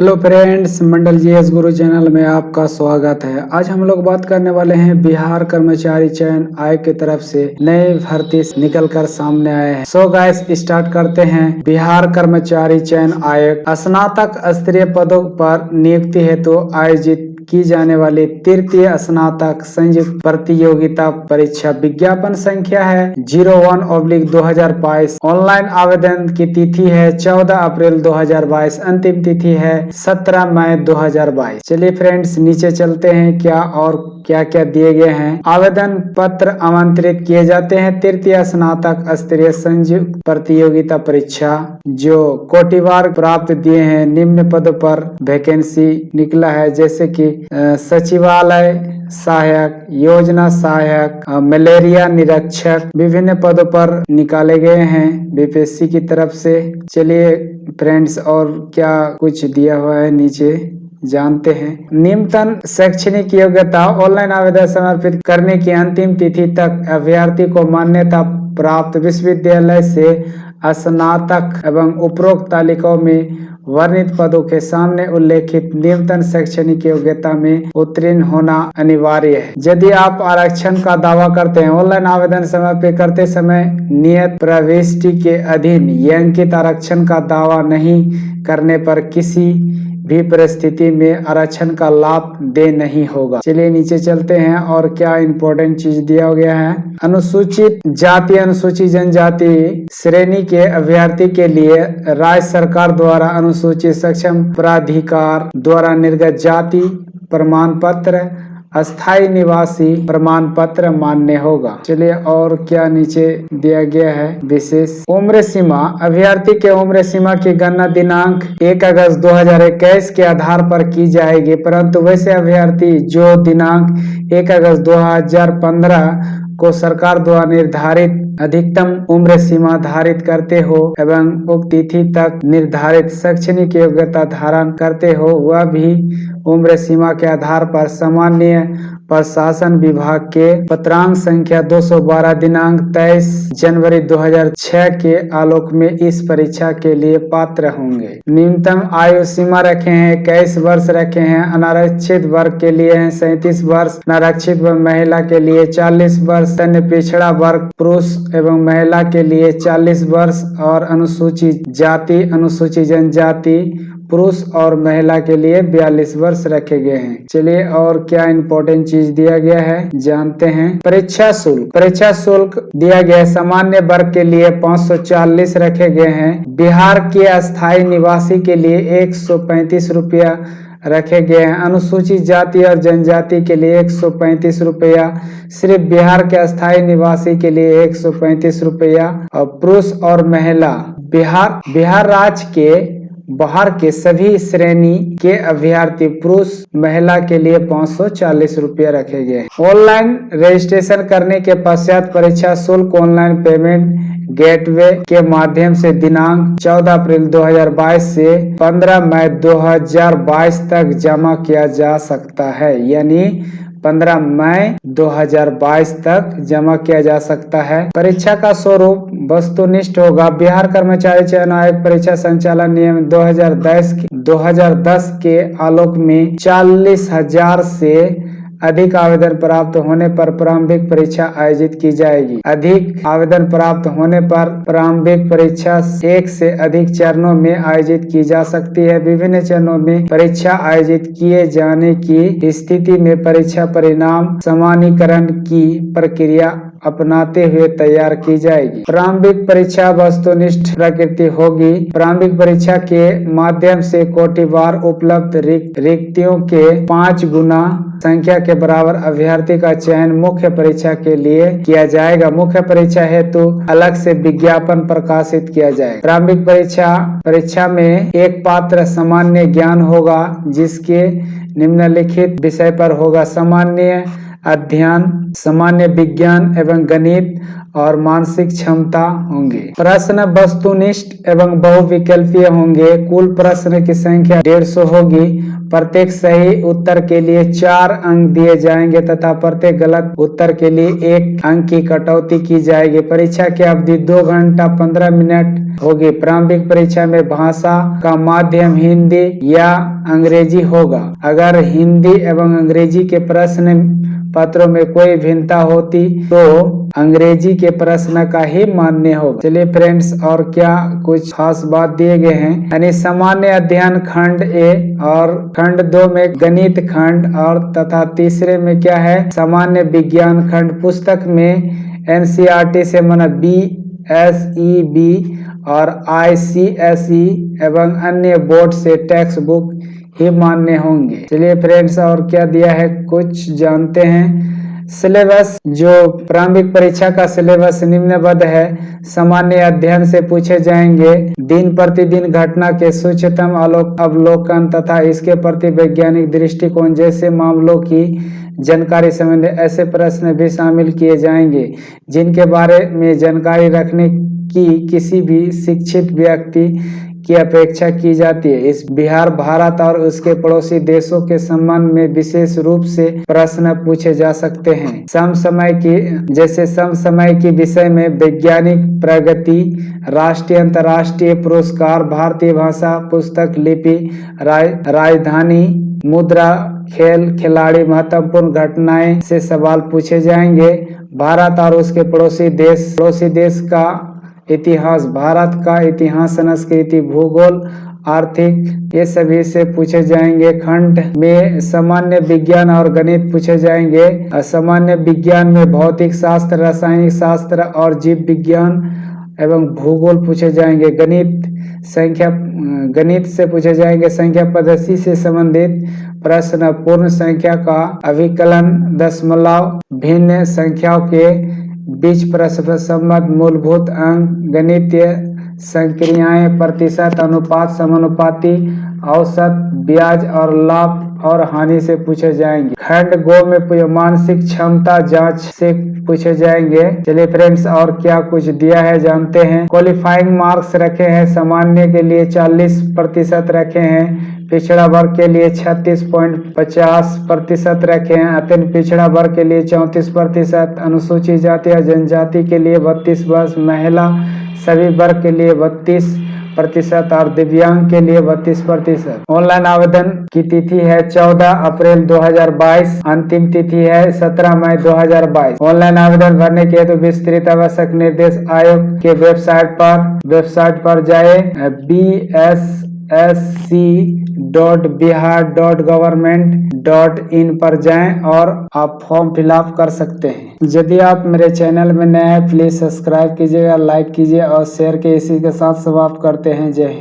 Hello friends, मंडल GS गुरु channel में आपका स्वागत है। आज हम लोग बात करने वाले हैं बिहार कर्मचारी चयन आयोग की तरफ से नए भर्ती निकल कर सामने आए हैं। सो गाइस स्टार्ट करते हैं। बिहार कर्मचारी चयन आयोग स्नातक स्तरीय पदों पर नियुक्ति हेतु आयोजित की जाने वाली तृतीय स्नातक संयुक्त प्रतियोगिता परीक्षा विज्ञापन संख्या है 01/2022। ऑनलाइन आवेदन की तिथि है 14 अप्रैल 2022। अंतिम तिथि है 17 मई 2022। चलिए फ्रेंड्स नीचे चलते हैं क्या और क्या क्या दिए गए हैं। आवेदन पत्र आमंत्रित किए जाते हैं तृतीय स्नातक स्तरीय संयुक्त प्रतियोगिता परीक्षा जो कोटिवार प्राप्त दिए हैं। निम्न पद पर वैकेंसी निकला है जैसे कि सचिवालय सहायक, योजना सहायक, मलेरिया निरीक्षक, विभिन्न पदों पर निकाले गए हैं बीपीएससी की तरफ से। चलिए फ्रेंड्स और क्या कुछ दिया हुआ है नीचे जानते हैं। निम्नतम शैक्षणिक योग्यता ऑनलाइन आवेदन समर्पित करने की अंतिम तिथि तक अभ्यर्थी को मान्यता प्राप्त विश्वविद्यालय से स्नातक एवं उपरोक्त तालिकाओं में वर्णित पदों के सामने उल्लेखित निम्नतम शैक्षणिक योग्यता में उत्तीर्ण होना अनिवार्य है। यदि आप आरक्षण का दावा करते हैं, ऑनलाइन आवेदन समर्पित करते समय नियत प्रविष्टि के अधीन अंकित आरक्षण का दावा नहीं करने पर किसी भी परिस्थिति में आरक्षण का लाभ दे नहीं होगा। चलिए नीचे चलते हैं और क्या इंपॉर्टेंट चीज दिया गया है। अनुसूचित जाति अनुसूचित जनजाति श्रेणी के अभ्यर्थी के लिए राज्य सरकार द्वारा अनुसूचित सक्षम प्राधिकार द्वारा निर्गत जाति प्रमाण पत्र अस्थायी निवासी प्रमाण पत्र मान्य होगा। चलिए और क्या नीचे दिया गया है विशेष। उम्र सीमा अभ्यर्थी के उम्र सीमा की गणना दिनांक 1 अगस्त 2021 के आधार पर की जाएगी, परंतु वैसे अभ्यर्थी जो दिनांक 1 अगस्त 2015 को सरकार द्वारा निर्धारित अधिकतम उम्र सीमा धारित करते हो एवं उक्त तिथि तक निर्धारित शैक्षणिक योग्यता धारण करते हो, वह भी उम्र सीमा के आधार पर सामान्य प्रशासन विभाग के पत्रांक संख्या 212 दिनांक 23 जनवरी 2006 के आलोक में इस परीक्षा के लिए पात्र होंगे। न्यूनतम आयु सीमा रखे हैं 21 वर्ष रखे हैं। अनारक्षित वर्ग के लिए हैं 37 वर्ष, अनारक्षित व महिला के लिए 40 वर्ष, अन्य पिछड़ा वर्ग पुरुष एवं महिला के लिए 40 वर्ष और अनुसूचित जाति अनुसूचित जनजाति पुरुष और महिला के लिए 42 वर्ष रखे गए हैं। चलिए और क्या इंपॉर्टेंट चीज दिया गया है जानते हैं। परीक्षा शुल्क दिया गया है। सामान्य वर्ग के लिए 540 रखे गए हैं। बिहार के अस्थायी निवासी के लिए 135 रुपया रखे गए हैं। अनुसूचित जाति और जनजाति के लिए 135 रुपया, सिर्फ बिहार के अस्थायी निवासी के लिए 135 रुपया और पुरुष और महिला बिहार राज्य के बाहर के सभी श्रेणी के अभ्यर्थी पुरुष महिला के लिए 540 रुपया रखे गए। ऑनलाइन रजिस्ट्रेशन करने के पश्चात परीक्षा शुल्क ऑनलाइन पेमेंट गेटवे के माध्यम से दिनांक 14 अप्रैल 2022 से 15 मई 2022 तक जमा किया जा सकता है। यानी 15 मई 2022 तक जमा किया जा सकता है। परीक्षा का स्वरूप वस्तुनिष्ठ होगा। बिहार कर्मचारी चयन आयोग परीक्षा संचालन नियम 2010 के आलोक में 40,000 से अधिक आवेदन प्राप्त होने पर प्रारंभिक परीक्षा आयोजित की जाएगी। अधिक आवेदन प्राप्त होने पर प्रारंभिक परीक्षा एक से अधिक चरणों में आयोजित की जा सकती है। विभिन्न चरणों में परीक्षा आयोजित किए जाने की स्थिति में परीक्षा परिणाम सामान्यीकरण की प्रक्रिया अपनाते हुए तैयार की जाएगी। प्रारंभिक परीक्षा वस्तुनिष्ठ प्रकृति होगी। प्रारंभिक परीक्षा के माध्यम से कोटिवार उपलब्ध रिक्तियों के 5 गुना संख्या के बराबर अभ्यर्थी का चयन मुख्य परीक्षा के लिए किया जाएगा। मुख्य परीक्षा हेतु अलग से विज्ञापन प्रकाशित किया जाएगा। प्रारंभिक परीक्षा में एक पात्र सामान्य ज्ञान होगा जिसके निम्नलिखित विषय पर होगा। सामान्य अध्ययन, सामान्य विज्ञान एवं गणित और मानसिक क्षमता होंगे। प्रश्न वस्तुनिष्ठ एवं बहुविकल्पीय होंगे। कुल प्रश्न की संख्या 150 होगी। प्रत्येक सही उत्तर के लिए 4 अंक दिए जाएंगे तथा प्रत्येक गलत उत्तर के लिए 1 अंक की कटौती की जाएगी। परीक्षा की अवधि 2 घंटा 15 मिनट होगी। प्रारंभिक परीक्षा में भाषा का माध्यम हिंदी या अंग्रेजी होगा। अगर हिंदी एवं अंग्रेजी के प्रश्न पत्रों में कोई भिन्नता होती तो अंग्रेजी के प्रश्न का ही मान्य होगा। चलिए फ्रेंड्स, और क्या कुछ खास बात दिए गए हैं, यानी सामान्य अध्ययन खंड ए और खंड 2 में गणित खंड और तथा तीसरे में क्या है, सामान्य विज्ञान खंड। पुस्तक में एनसीईआरटी से माना बीएसईबी और आईसीएसई एवं अन्य बोर्ड से टेक्स्ट बुक ही मान्य होंगे। चलिए फ्रेंड्स, और क्या दिया है कुछ जानते हैं। सिलेबस, जो प्रारंभिक परीक्षा का सिलेबस निम्नबद्ध है। सामान्य अध्ययन से पूछे जाएंगे दिन प्रतिदिन घटना के सूक्ष्मतम अवलोकन तथा इसके प्रति वैज्ञानिक दृष्टिकोण जैसे मामलों की जानकारी संबंधी ऐसे प्रश्न भी शामिल किए जाएंगे जिनके बारे में जानकारी रखने की किसी भी शिक्षित व्यक्ति की अपेक्षा की जाती है। इस बिहार, भारत और उसके पड़ोसी देशों के संबंध में विशेष रूप से प्रश्न पूछे जा सकते हैं। समसमय की विषय में वैज्ञानिक प्रगति, राष्ट्रीय अंतर्राष्ट्रीय पुरस्कार, भारतीय भाषा, पुस्तक लिपि, राजधानी, मुद्रा, खेल, खिलाड़ी, महत्वपूर्ण घटनाएं से सवाल पूछे जाएंगे। भारत और उसके पड़ोसी देश का इतिहास, भारत का इतिहास, संस्कृति, भूगोल, आर्थिक, ये सभी से पूछे जाएंगे। खंड में सामान्य विज्ञान और गणित पूछे जाएंगे। सामान्य विज्ञान में भौतिक शास्त्र, रासायनिक शास्त्र और जीव विज्ञान एवं भूगोल पूछे जाएंगे। गणित से पूछे जाएंगे संख्या पद्धति से संबंधित प्रश्न, पूर्ण संख्या का अभिकलन, दशमलव, भिन्न संख्याओं के बीच परस्पर संबंध, मूलभूत अंक, गणितीय संक्रियाएं, प्रतिशत, अनुपात, समानुपाती, औसत, ब्याज और लाभ और हानि से पूछे जाएंगे। खंड गो में मानसिक क्षमता जांच से पूछे जाएंगे। चलिए फ्रेंड्स, और क्या कुछ दिया है जानते हैं। क्वालिफाइंग मार्क्स रखे हैं। सामान्य के लिए 40% रखे हैं। पिछड़ा वर्ग के लिए 36.50% रखे हैं। अत्यंत पिछड़ा वर्ग के लिए 34%, अनुसूचित जाति या जनजाति के लिए 32%, महिला सभी वर्ग के लिए 32% और दिव्यांग के लिए 32%। ऑनलाइन आवेदन की तिथि है 14 अप्रैल 2022। अंतिम तिथि है 17 मई 2022। ऑनलाइन आवेदन भरने के हेतु विस्तृत आवश्यक निर्देश आयोग के वेबसाइट पर जाए bsc.bihar.government.in पर जाएं और आप फॉर्म फिलअप कर सकते हैं। यदि आप मेरे चैनल में नए हैं प्लीज सब्सक्राइब कीजिएगा, लाइक कीजिए और शेयर के इसी के साथ समाप्त करते हैं। जय हिंद।